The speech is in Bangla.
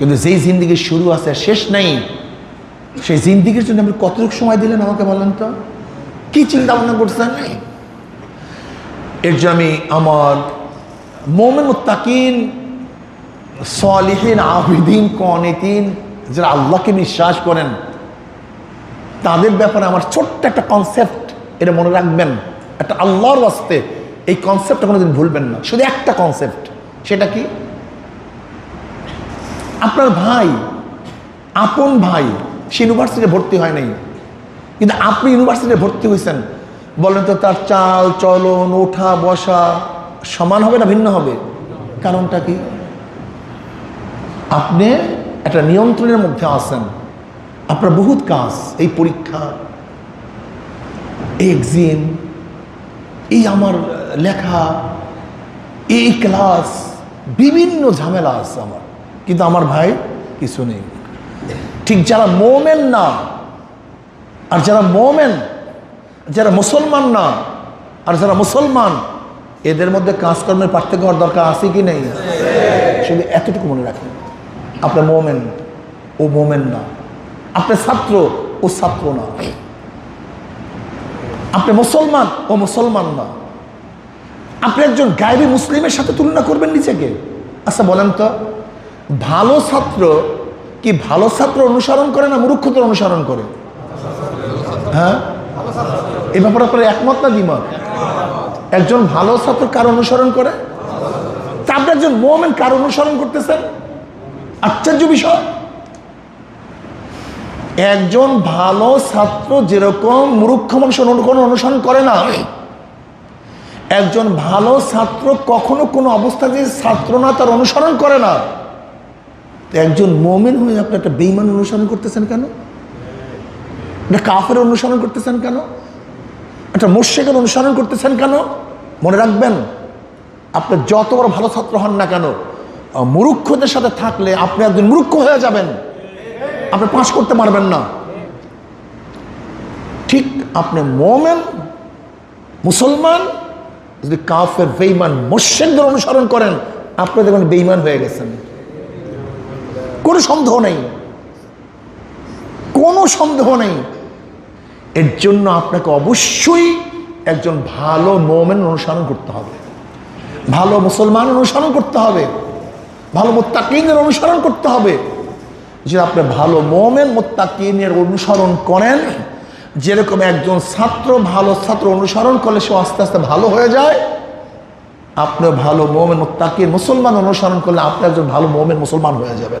কিন্তু যেই জিন্দিগি শুরু আছে শেষ নেই, সেই জিন্দিগির জন্য আপনি কতটুকু সময় দিলেন আমাকে বলেন তো? কি চিন্তা ভাবনা করছেন? এর জন্য আমি আমার মুমিন মুত্তাকিন সালিহিন আবিদিন কানিতিন যারা আল্লাহকে বিশ্বাস করেন তাদের ব্যাপারে আমার ছোট্ট একটা কনসেপ্ট, এটা মনে রাখবেন। একটা আল্লাহর ওয়াস্তে এই কনসেপ্টটা কোনোদিন ভুলবেন না। শুধু একটা কনসেপ্ট, সেটা কি? আপনার ভাই, আপন ভাই, সে ইউনিভার্সিটিতে ভর্তি হয় নাই, কিন্তু আপনি ইউনিভার্সিটিতে ভর্তি হয়েছেন। বলেন তো তার চাল চলন ওঠা বসা সমান হবে না ভিন্ন হবে? কারণটা কি? আপনি একটা নিয়ন্ত্রণের মধ্যে আছেন। আপনার বহুত কাজ, এই পরীক্ষা, এই এক্সাম, এই আমার লেখা, এই ক্লাস, বিভিন্ন ঝামেলা আছে আমার, কিন্তু আমার ভাই কিছু নেই। ঠিক যারা মোমেন না আর যারা মোমেন, যারা মুসলমান না আর যারা মুসলমান, এদের মধ্যে কাজকর্মের পার্থক্য হওয়ার দরকার আছে কি নেই? শুধু এতটুকু মনে রাখেন, আপনার মোমেন ও মোমেন না, আপনার ছাত্র ও ছাত্র না, আপনি মুসলমান ও মুসলমান না। আপনি একজন গায়বী মুসলিমের সাথে তুলনা করবেন নিজেকে? আচ্ছা বলেন তো, ভালো ছাত্র কি ভালো ছাত্র অনুসরণ করে না মূর্খতার অনুসরণ করে? হ্যাঁ, এ ব্যাপারে আপনার একমত না দ্বিমত? একজন ভালো ছাত্র কার অনুসরণ করে? তা আপনি একজন মুমিন কার অনুসরণ করতেছেন? আশ্চর্য বিষয়। একজন ভালো ছাত্র যেরকম মূর্খ মানুষ অনুসরণ করে না, একজন ভালো ছাত্র কখনো কোনো অবস্থায় যে ছাত্র না তার অনুসরণ করে না। একজন মুমিন হয়ে আপনি একটা বেঈমান অনুসরণ করতেছেন কেন? একটা কাফের অনুসরণ করতেছেন কেন? একটা মুশরিকের অনুসরণ করতেছেন কেন? মনে রাখবেন, আপনি যত বড় ভালো ছাত্র হন না কেন, মূর্খদের সাথে থাকলে আপনি একজন মূর্খ হয়ে যাবেন, আপনি পাস করতে পারবেন না। ঠিক আপনি মুমিন মুসলমান যদি কাফের বেঈমান মুশরিকদের অনুসরণ করেন, আপনি দেখবেন বেঈমান হয়ে গেছেন, কোনো সন্দেহ নেই, কোনো সন্দেহ নেই। এর জন্য আপনাকে অবশ্যই একজন ভালো মুমিন অনুসরণ করতে হবে, ভালো মুসলমান অনুসরণ করতে হবে, ভালো মুত্তাকিনের অনুসরণ করতে হবে। যে আপনি ভালো মুমিন মুত্তাকিনের অনুসরণ করেন, যেরকম একজন ছাত্র ভালো ছাত্র অনুসরণ করলে সে আস্তে আস্তে ভালো হয়ে যায়, আপনি ভালো মুমিন মুত্তাকিন মুসলমান অনুসরণ করলে আপনি একজন ভালো মুমিন মুসলমান হয়ে যাবেন।